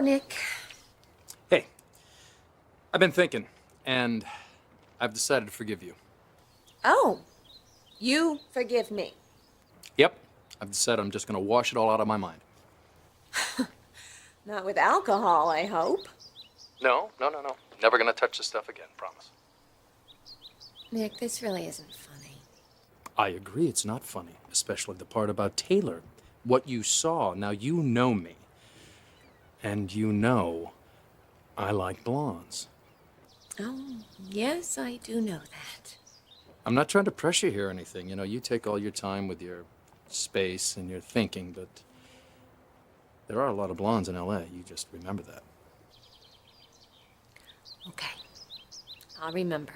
Hello, Nick. Hey, I've been thinking, and I've decided to forgive you. Oh, you forgive me. Yep, I've decided I'm just gonna wash it all out of my mind. Not with alcohol, I hope. No. Never gonna touch this stuff again, promise. Nick, this really isn't funny. I agree, it's not funny, especially the part about Taylor. What you saw, now you know me. And you know I like blondes. Oh, yes, I do know that. I'm not trying to pressure you here or anything. You know, you take all your time with your space and your thinking, but there are a lot of blondes in LA. You just remember that. Okay, I'll remember.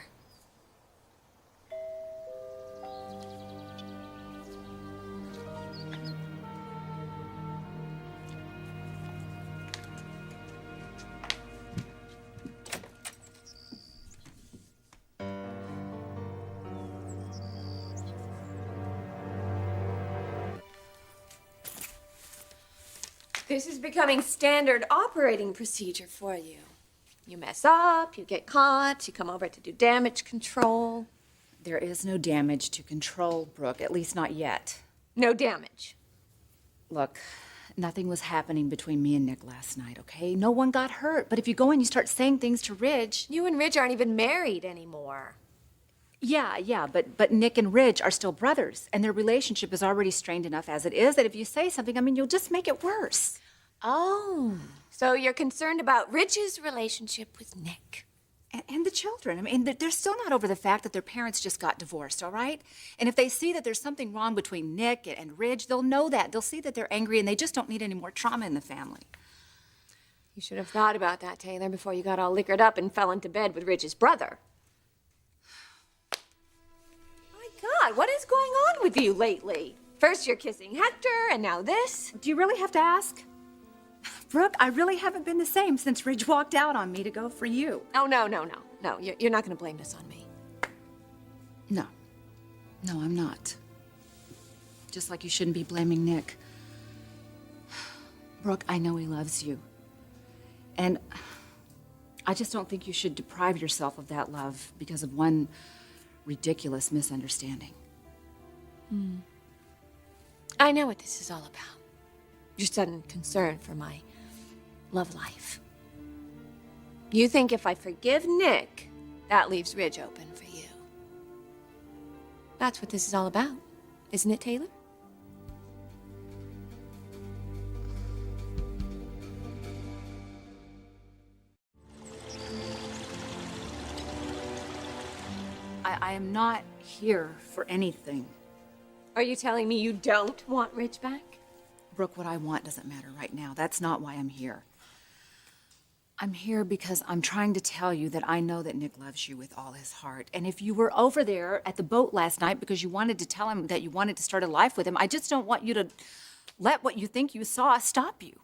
This is becoming standard operating procedure for you. You mess up, you get caught, you come over to do damage control. There is no damage to control, Brooke, at least not yet. No damage. Look, nothing was happening between me and Nick last night, okay? No one got hurt, but if you go and you start saying things to Ridge... You and Ridge aren't even married anymore. Yeah, but Nick and Ridge are still brothers, and their relationship is already strained enough as it is that if you say something, I mean, you'll just make it worse. Oh, so you're concerned about Ridge's relationship with Nick. And the children. I mean, they're still not over the fact that their parents just got divorced, all right? And if they see that there's something wrong between Nick and Ridge, they'll know that. They'll see that they're angry, and they just don't need any more trauma in the family. You should have thought about that, Taylor, before you got all liquored up and fell into bed with Ridge's brother. My God, what is going on with you lately? First you're kissing Hector, and now this. Do you really have to ask? Brooke, I really haven't been the same since Ridge walked out on me to go for you. Oh, no. You're not going to blame this on me. No, I'm not. Just like you shouldn't be blaming Nick. Brooke, I know he loves you. And I just don't think you should deprive yourself of that love because of one ridiculous misunderstanding. I know what this is all about. Your sudden concern for my love life. You think if I forgive Nick, that leaves Ridge open for you. That's what this is all about, isn't it, Taylor? I am not here for anything. Are you telling me you don't want Ridge back? Brooke, what I want doesn't matter right now. That's not why I'm here. I'm here because I'm trying to tell you that I know that Nick loves you with all his heart. And if you were over there at the boat last night because you wanted to tell him that you wanted to start a life with him, I just don't want you to let what you think you saw stop you.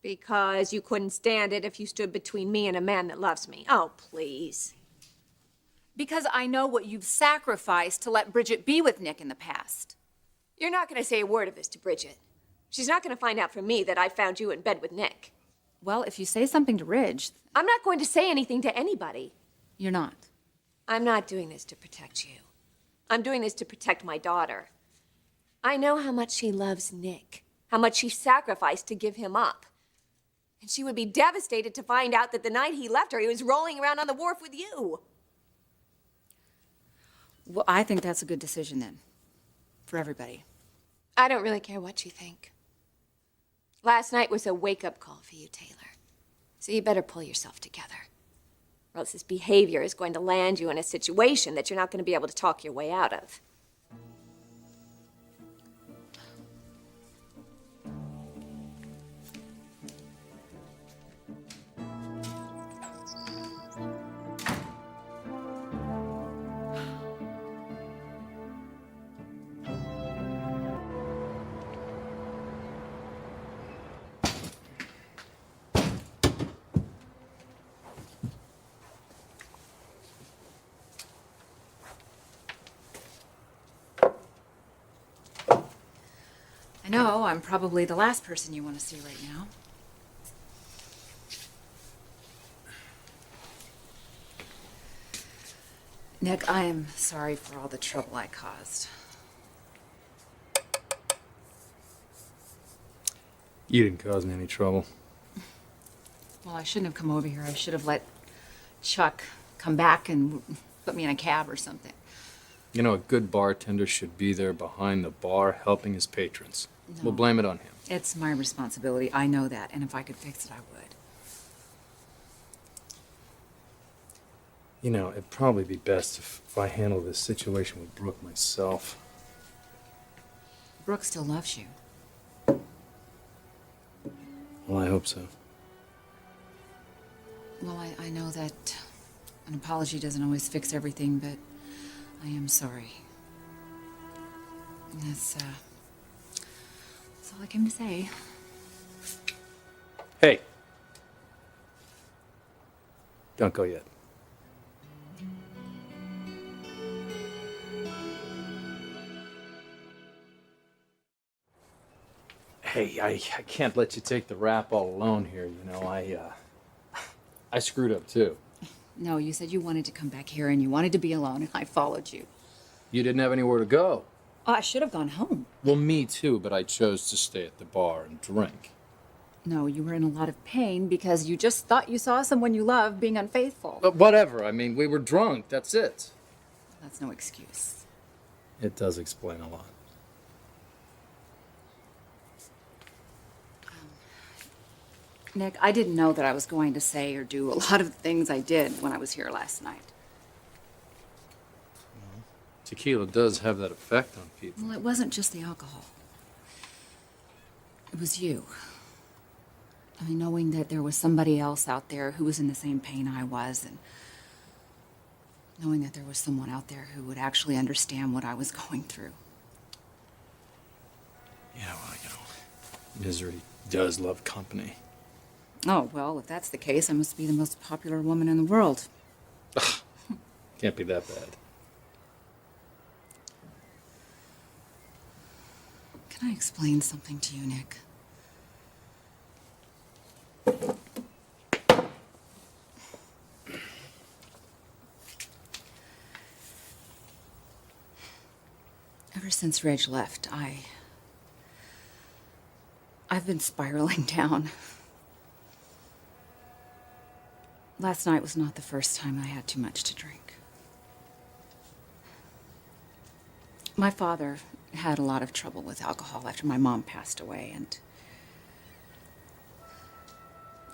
Because you couldn't stand it if you stood between me and a man that loves me. Oh, please. Because I know what you've sacrificed to let Bridget be with Nick in the past. You're not going to say a word of this to Bridget. She's not going to find out from me that I found you in bed with Nick. Well, if you say something to Ridge... I'm not going to say anything to anybody. You're not. I'm not doing this to protect you. I'm doing this to protect my daughter. I know how much she loves Nick, how much she sacrificed to give him up. And she would be devastated to find out that the night he left her, he was rolling around on the wharf with you. Well, I think that's a good decision then. For everybody. I don't really care what you think. Last night was a wake-up call for you, Taylor. So you better pull yourself together. Or else this behavior is going to land you in a situation that you're not going to be able to talk your way out of. I know, I'm probably the last person you want to see right now. Nick, I am sorry for all the trouble I caused. You didn't cause me any trouble. Well, I shouldn't have come over here. I should have let Chuck come back and put me in a cab or something. You know, a good bartender should be there behind the bar helping his patrons. No. We'll blame it on him. It's my responsibility. I know that. And if I could fix it, I would. You know, it'd probably be best if I handle this situation with Brooke myself. Brooke still loves you. Well, I hope so. Well, I know that an apology doesn't always fix everything, but I am sorry. And that's all I came to say. Hey! Don't go yet. Hey, I can't let you take the rap all alone here, you know. I screwed up too. No, you said you wanted to come back here and you wanted to be alone, and I followed you. You didn't have anywhere to go. Oh, I should have gone home. Well, me too, but I chose to stay at the bar and drink. No, you were in a lot of pain because you just thought you saw someone you loved being unfaithful. But whatever, I mean, we were drunk, that's it. That's no excuse. It does explain a lot. Nick, I didn't know that I was going to say or do a lot of the things I did when I was here last night. Tequila does have that effect on people. Well, it wasn't just the alcohol. It was you. I mean, knowing that there was somebody else out there who was in the same pain I was, and knowing that there was someone out there who would actually understand what I was going through. Yeah, well, you know, misery does love company. Oh, well, if that's the case, I must be the most popular woman in the world. Can't be that bad. Can I explain something to you, Nick? Ever since Reg left, I've been spiraling down. Last night was not the first time I had too much to drink. My father had a lot of trouble with alcohol after my mom passed away, and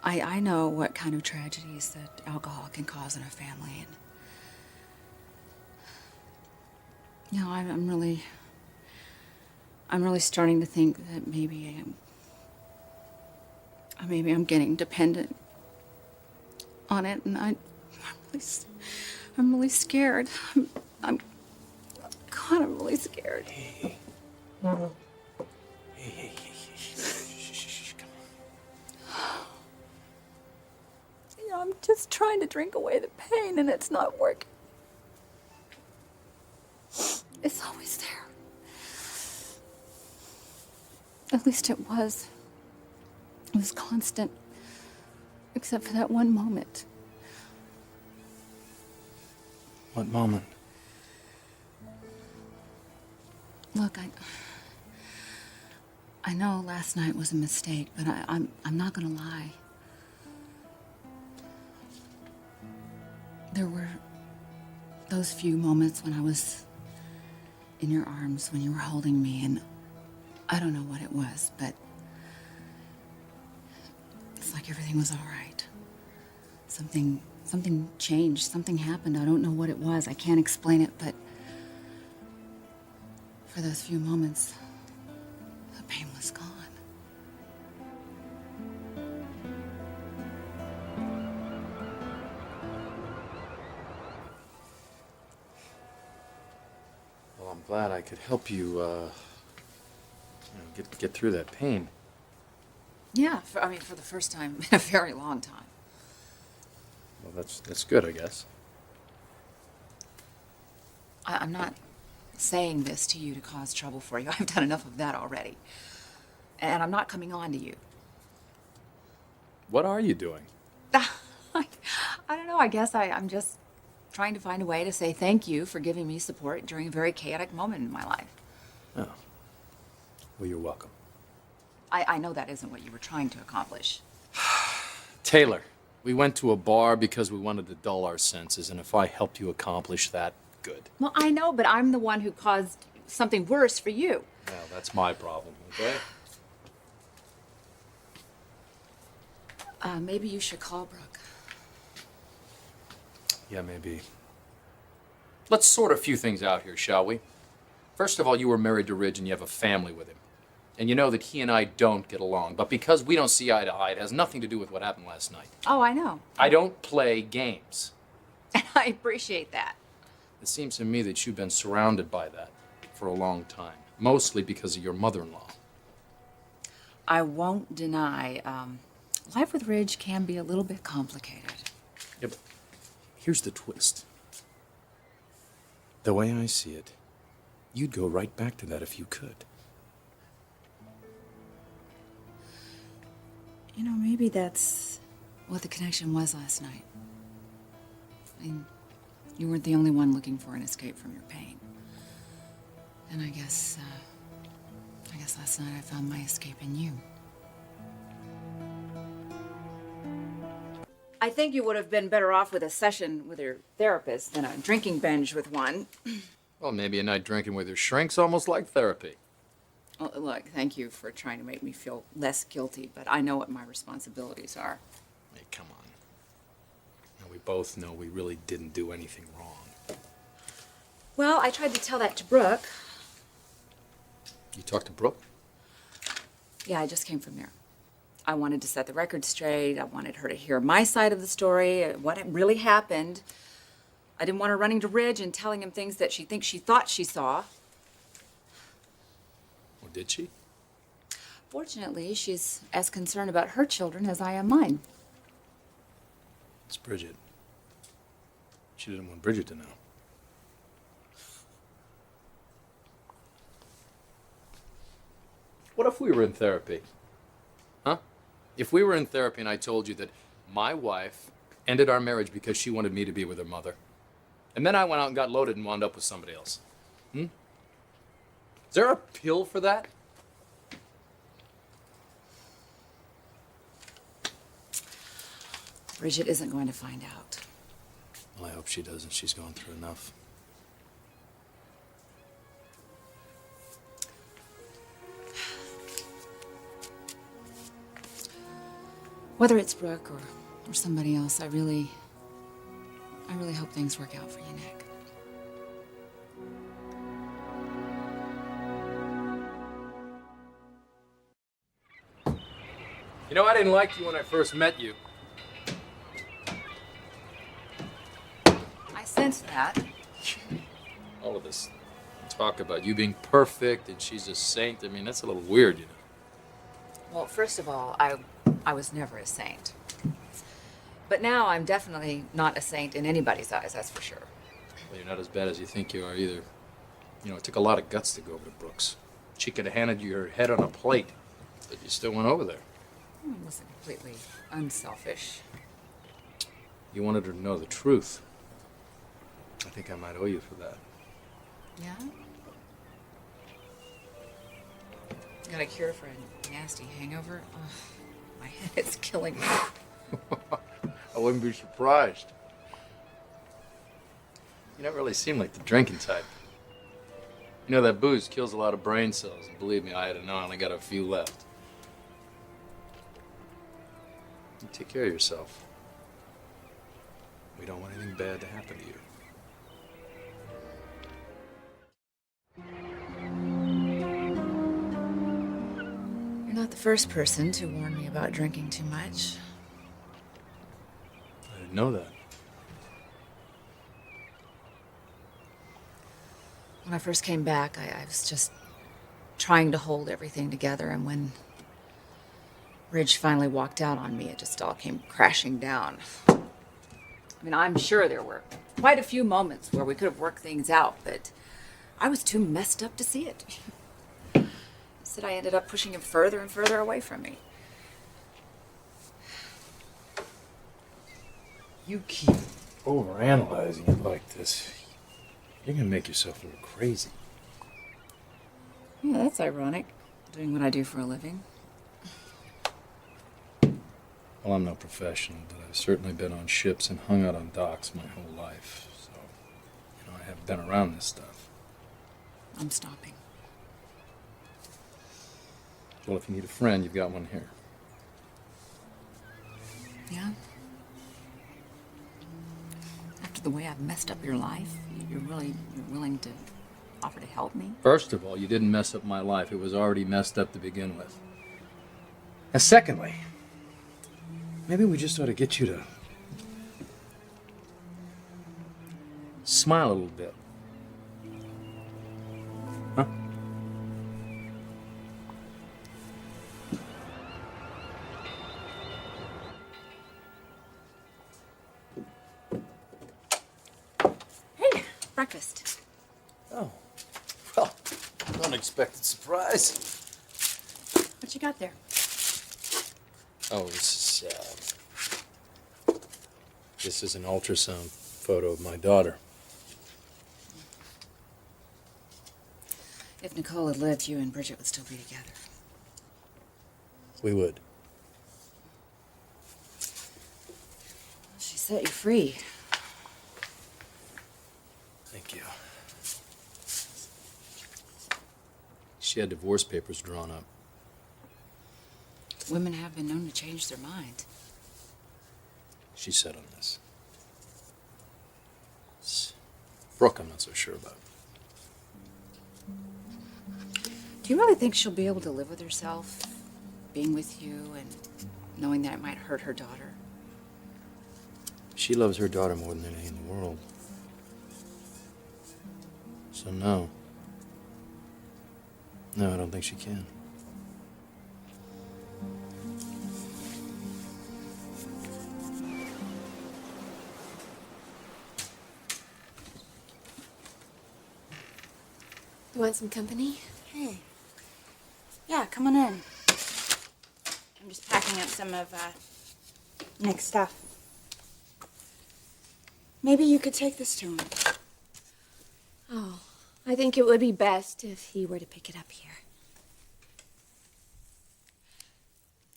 I know what kind of tragedies that alcohol can cause in a family, and you know, I'm really starting to think that maybe I'm getting dependent on it, and I'm really scared. God, I'm really scared. Hey, shh, come on. You know, I'm just trying to drink away the pain, and it's not working. It's always there. At least it was. It was constant, except for that one moment. What moment? Look, I know last night was a mistake, but I'm not gonna lie. There were those few moments when I was in your arms, when you were holding me, and I don't know what it was, but it's like everything was all right. Something changed, something happened. I don't know what it was. I can't explain it, but for those few moments, the pain was gone. Well, I'm glad I could help you, get through that pain. Yeah, for the first time in a very long time. Well, that's good, I guess. I'm not saying this to you to cause trouble for you. I've done enough of that already. And I'm not coming on to you. What are you doing? I don't know, I guess I'm trying to find a way to say thank you for giving me support during a very chaotic moment in my life. Oh. Well, you're welcome. I know that isn't what you were trying to accomplish. Taylor, we went to a bar because we wanted to dull our senses, and if I helped you accomplish that, good. Well, I know, but I'm the one who caused something worse for you. Well, that's my problem, okay? Maybe you should call Brooke. Yeah, maybe. Let's sort a few things out here, shall we? First of all, you were married to Ridge and you have a family with him. And you know that he and I don't get along. But because we don't see eye to eye, it has nothing to do with what happened last night. Oh, I know. I don't play games. And I appreciate that. It seems to me that you've been surrounded by that for a long time. Mostly because of your mother-in-law. I won't deny, life with Ridge can be a little bit complicated. Yeah, but here's the twist. The way I see it, you'd go right back to that if you could. You know, maybe that's what the connection was last night. I mean, you weren't the only one looking for an escape from your pain. And I guess last night I found my escape in you. I think you would have been better off with a session with your therapist than a drinking binge with one. Well, maybe a night drinking with your shrink's almost like therapy. Well, look, thank you for trying to make me feel less guilty, but I know what my responsibilities are. Hey, come on. Now, we both know we really didn't do anything wrong. Well, I tried to tell that to Brooke. You talked to Brooke? Yeah, I just came from there. I wanted to set the record straight. I wanted her to hear my side of the story, what had really happened. I didn't want her running to Ridge and telling him things that she thinks she thought she saw. Or did she? Fortunately, she's as concerned about her children as I am mine. It's Bridget. She didn't want Bridget to know. What if we were in therapy? Huh? If we were in therapy and I told you that my wife ended our marriage because she wanted me to be with her mother, and then I went out and got loaded and wound up with somebody else. Is there a pill for that? Bridget isn't going to find out. Well, I hope she doesn't. She's gone through enough. Whether it's Brooke or somebody else, I really hope things work out for you, Nick. You know, I didn't like you when I first met you. I sensed that. All of this talk about you being perfect and she's a saint, I mean, that's a little weird, you know. Well, first of all, I was never a saint. But now I'm definitely not a saint in anybody's eyes, that's for sure. Well, you're not as bad as you think you are either. You know, it took a lot of guts to go over to Brooks. She could have handed you your head on a plate, but you still went over there. I wasn't completely unselfish. You wanted her to know the truth. I think I might owe you for that. Yeah? Got a cure for a nasty hangover? Ugh, my head is killing me. I wouldn't be surprised. You don't really seem like the drinking type. You know, that booze kills a lot of brain cells. And believe me, I had to know I only got a few left. You take care of yourself. We don't want anything bad to happen to you. You're not the first person to warn me about drinking too much. I didn't know that. When I first came back, I was just trying to hold everything together, and when Ridge finally walked out on me, it just all came crashing down. I mean, I'm sure there were quite a few moments where we could have worked things out, but I was too messed up to see it. Instead, I ended up pushing him further and further away from me. You keep overanalyzing it like this, you're gonna make yourself look crazy. Yeah, that's ironic, doing what I do for a living. Well, I'm no professional, but I've certainly been on ships and hung out on docks my whole life. So, I have been around this stuff. I'm stopping. Well, if you need a friend, you've got one here. Yeah? After the way I've messed up your life, you're willing to offer to help me? First of all, you didn't mess up my life. It was already messed up to begin with. And secondly, maybe we just ought to get you to smile a little bit. Huh? Hey, breakfast. Oh, well, unexpected surprise. What you got there? Oh, this is an ultrasound photo of my daughter. If Nicole had lived, you and Bridget would still be together. We would. She set you free. Thank you. She had divorce papers drawn up. Women have been known to change their mind. She said on this. Brooke, I'm not so sure about. Do you really think she'll be able to live with herself, being with you and knowing that it might hurt her daughter? She loves her daughter more than anything in the world. So no. No, I don't think she can. You want some company? Hey. Yeah, come on in. I'm just packing up some of Nick's stuff. Maybe you could take this to him. Oh, I think it would be best if he were to pick it up here.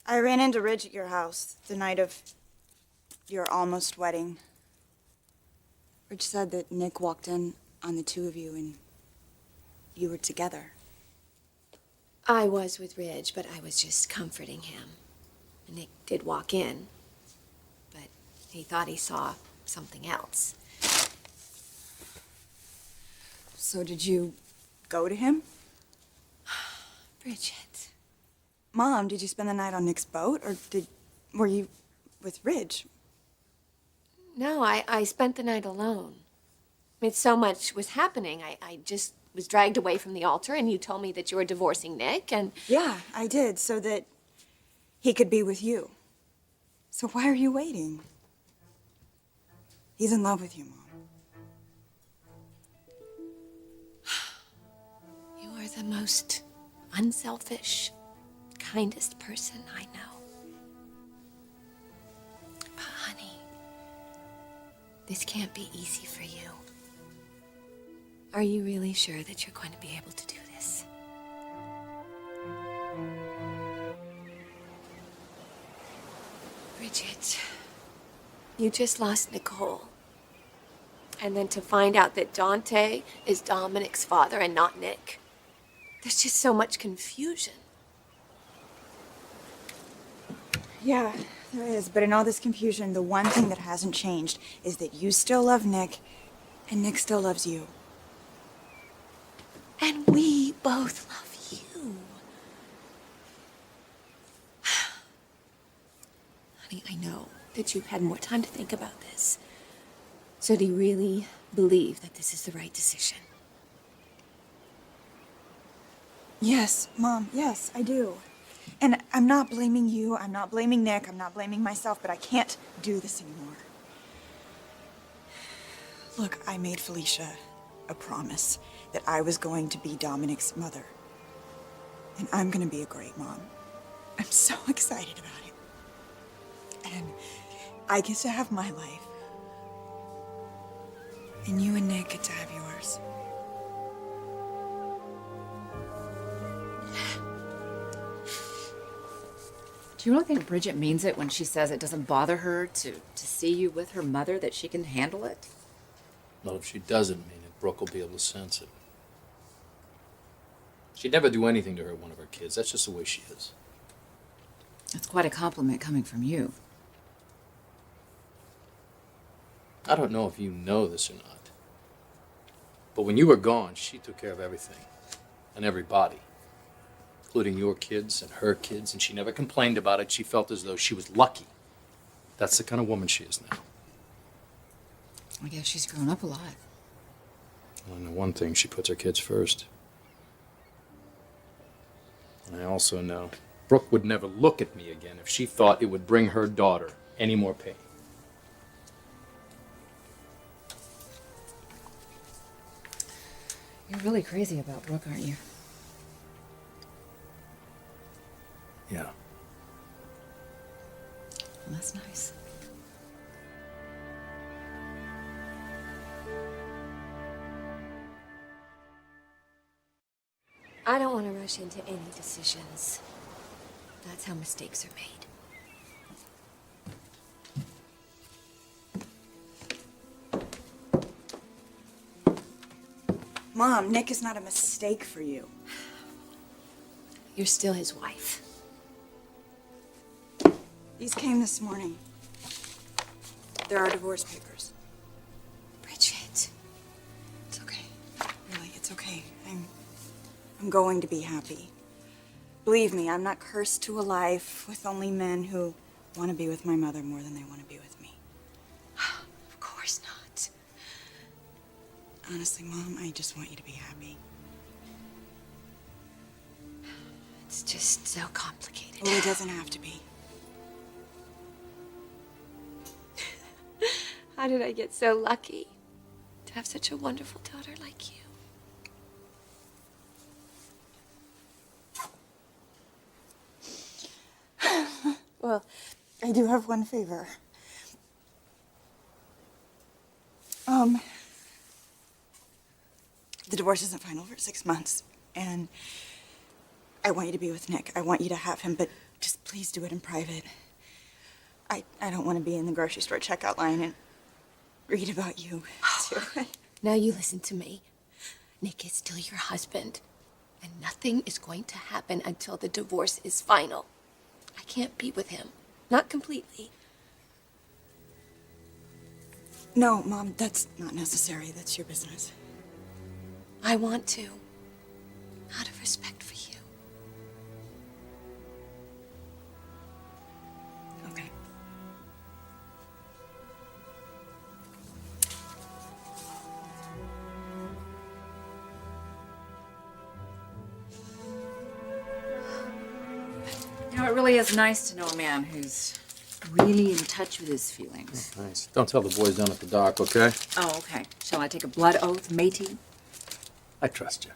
I ran into Ridge at your house the night of your almost wedding. Ridge said that Nick walked in on the two of you and you were together. I was with Ridge, but I was just comforting him. Nick did walk in, but he thought he saw something else. So did you go to him? Bridget. Mom, did you spend the night on Nick's boat or were you with Ridge? No, I spent the night alone. I mean, so much was happening. I just was dragged away from the altar, and you told me that you were divorcing Nick, and... Yeah, I did, so that he could be with you. So why are you waiting? He's in love with you, Mom. You are the most unselfish, kindest person I know. But honey, this can't be easy for you. Are you really sure that you're going to be able to do this? Bridget, you just lost Nicole. And then to find out that Dante is Dominic's father and not Nick. There's just so much confusion. Yeah, there is. But in all this confusion, the one thing that hasn't changed is that you still love Nick, and Nick still loves you. And we both love you. Honey, I know that you've had more time to think about this. So do you really believe that this is the right decision? Yes, Mom, yes, I do. And I'm not blaming you, I'm not blaming Nick, I'm not blaming myself, but I can't do this anymore. Look, I made Felicia a promise that I was going to be Dominic's mother. And I'm gonna be a great mom. I'm so excited about it. And I get to have my life. And you and Nick get to have yours. Do you really think Bridget means it when she says it doesn't bother her to see you with her mother, that she can handle it? Not if she doesn't mean it. Brooke will be able to sense it. She'd never do anything to hurt one of her kids. That's just the way she is. That's quite a compliment coming from you. I don't know if you know this or not, but when you were gone, she took care of everything and everybody, including your kids and her kids, and she never complained about it. She felt as though she was lucky. That's the kind of woman she is now. I guess she's grown up a lot. Well, I know one thing, she puts her kids first. And I also know Brooke would never look at me again if she thought it would bring her daughter any more pain. You're really crazy about Brooke, aren't you? Yeah. Well, that's nice. I don't want to rush into any decisions. That's how mistakes are made. Mom, Nick is not a mistake for you. You're still his wife. These came this morning. There are divorce papers. Bridget. It's okay. Really, it's okay. I'm going to be happy. Believe me, I'm not cursed to a life with only men who want to be with my mother more than they want to be with me. Of course not. Honestly, Mom, I just want you to be happy. It's just so complicated. Well, it doesn't have to be. How did I get so lucky to have such a wonderful daughter like you? Well, I do have one favor. The divorce isn't final for 6 months, and I want you to be with Nick. I want you to have him, but just please do it in private. I don't want to be in the grocery store checkout line and read about you, too. Now you listen to me. Nick is still your husband, and nothing is going to happen until the divorce is final. I can't be with him. Not completely. No, Mom, that's not necessary. That's your business. I want to. Out of respect for you. Okay. You know, it really is nice to know a man who's really in touch with his feelings. Nice. Don't tell the boys down at the dock, okay? Oh, okay. Shall I take a blood oath, matey? I trust you.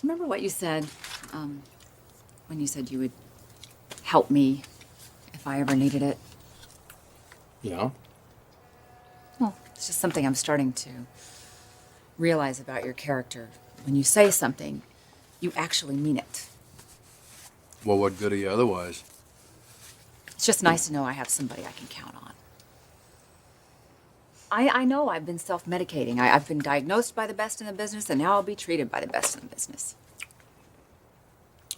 Remember what you said when you said you would help me if I ever needed it? Yeah? Well, it's just something I'm starting to realize about your character. When you say something, you actually mean it. Well, what good are you otherwise? It's just nice to know I have somebody I can count on. I know I've been self-medicating. I've been diagnosed by the best in the business, and now I'll be treated by the best in the business.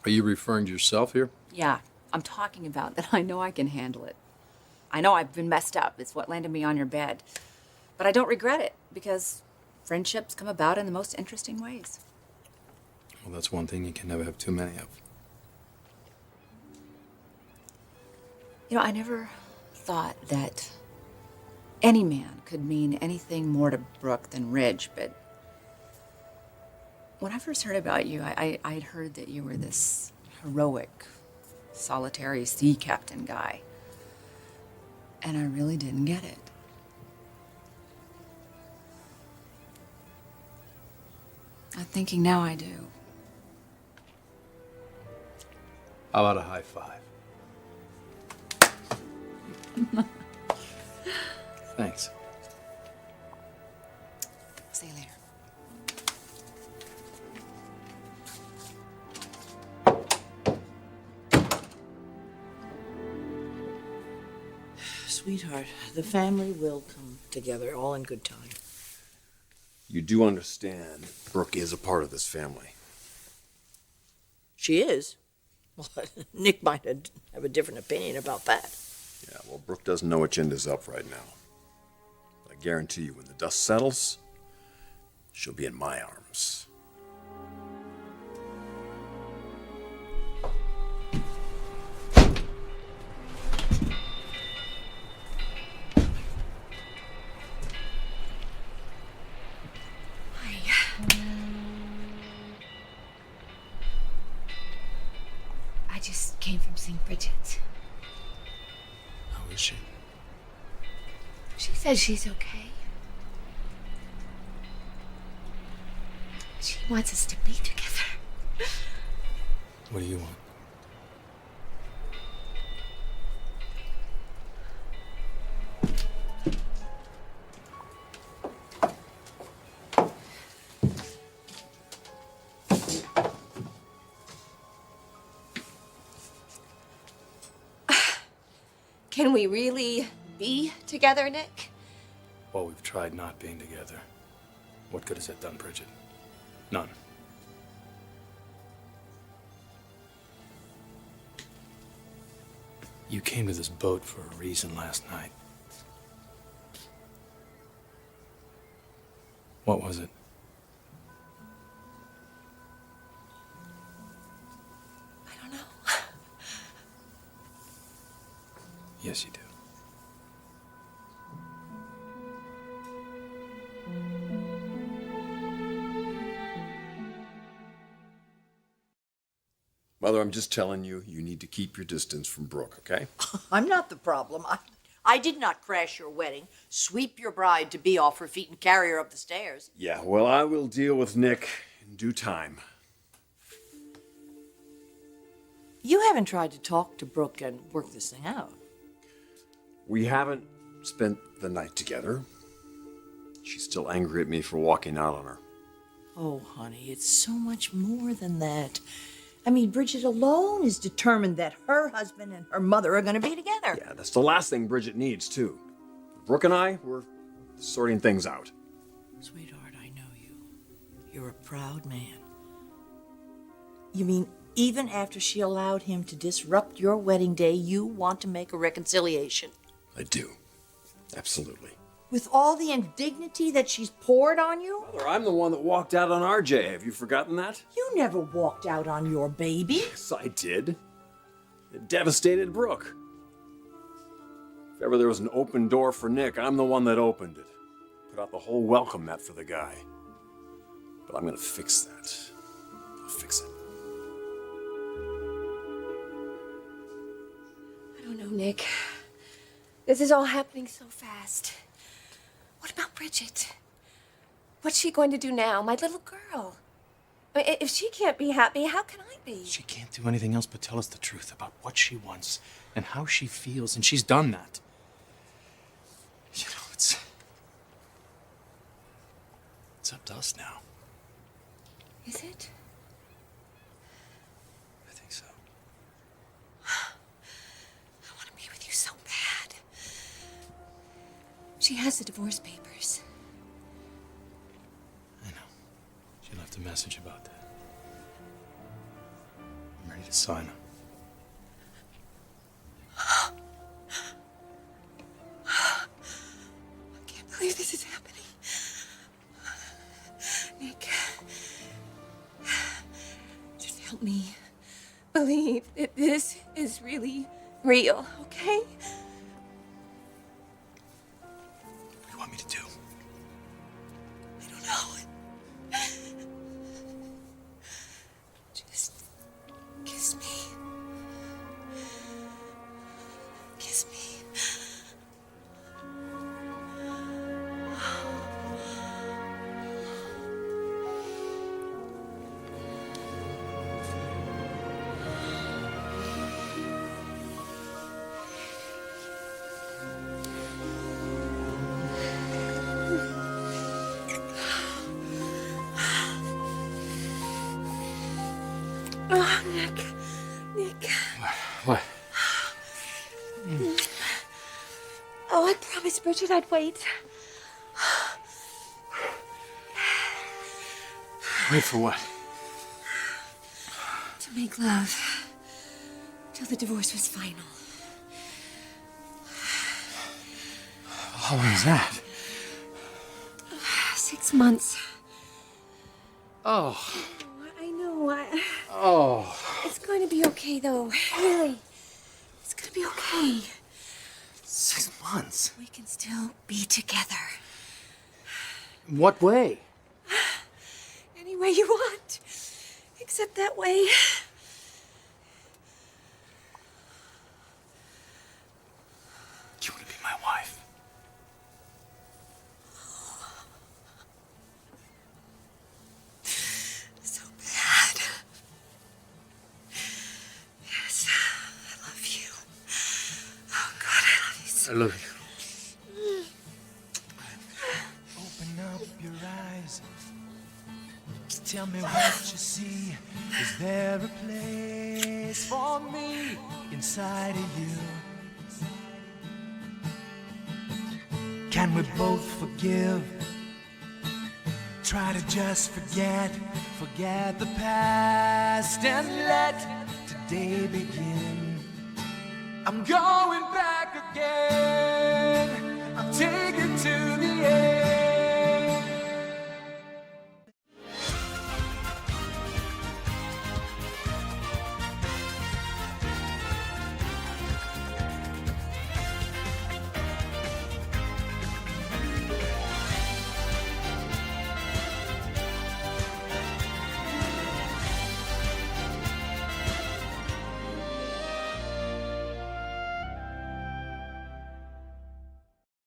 Are you referring to yourself here? Yeah, I'm talking about that I know I can handle it. I know I've been messed up. It's what landed me on your bed. But I don't regret it, because friendships come about in the most interesting ways. Well, that's one thing you can never have too many of. You know, I never thought that any man could mean anything more to Brooke than Ridge, but when I first heard about you, I'd heard that you were this heroic, solitary sea captain guy. And I really didn't get it. I'm thinking now I do. How about a high five? Thanks. See you later. Sweetheart, the family will come together, all in good time. You do understand Brooke is a part of this family. She is. Well, Nick might have a different opinion about that. Yeah, well, Brooke doesn't know which end is up right now. I guarantee you, when the dust settles, she'll be in my arms. I just came from seeing Bridget. How is she? She says she's okay. She wants us to be together. What do you want? Can we really be together, Nick? Well, we've tried not being together. What good has that done, Bridget? None. You came to this boat for a reason last night. What was it? I don't know. Yes, you do. Mother, I'm just telling you, you need to keep your distance from Brooke, okay? I'm not the problem. I did not crash your wedding, sweep your bride to be off her feet, and carry her up the stairs. Yeah, well, I will deal with Nick in due time. You haven't tried to talk to Brooke and work this thing out. We haven't spent the night together. She's still angry at me for walking out on her. Oh, honey, it's so much more than that. I mean, Bridget alone is determined that her husband and her mother are going to be together. Yeah, that's the last thing Bridget needs, too. Brooke and I, we're sorting things out. Sweetheart, I know you. You're a proud man. You mean even after she allowed him to disrupt your wedding day, you want to make a reconciliation? I do. Absolutely. With all the indignity that she's poured on you? Mother, I'm the one that walked out on RJ. Have you forgotten that? You never walked out on your baby. Yes, I did. It devastated Brooke. If ever there was an open door for Nick, I'm the one that opened it. Put out the whole welcome mat for the guy. But I'm gonna fix that. I'll fix it. I don't know, Nick. This is all happening so fast. What about Bridget? What's she going to do now? My little girl. I mean, if she can't be happy, how can I be? She can't do anything else but tell us the truth about what she wants and how she feels, and she's done that. You know, it's up to us now. Is it? I think so. I want to be with you so bad. She has the divorce papers. I know. She left a message about that. I'm ready to sign them. I can't believe this is happening. Nick, just help me believe that this is really real, okay? What do you want me to do? I don't know. Just kiss me. Kiss me. Oh, Nick. Nick. What? Oh, I promised Bridget I'd wait. Wait for what? To make love. Till the divorce was final. How long is that? 6 months. Oh. I know. Oh. It's going to be okay, though. Really. It's going to be okay. 6 months? We can still be together. In what way? Any way you want. Except that way. You want to be my wife? So bad. Yes, I love you. Oh, God, I love you so I love you. Open up your eyes. Tell me what you see. Is there a place for me inside of you? Can we both forgive? Try to just forget the past and let today begin. I'm going back again.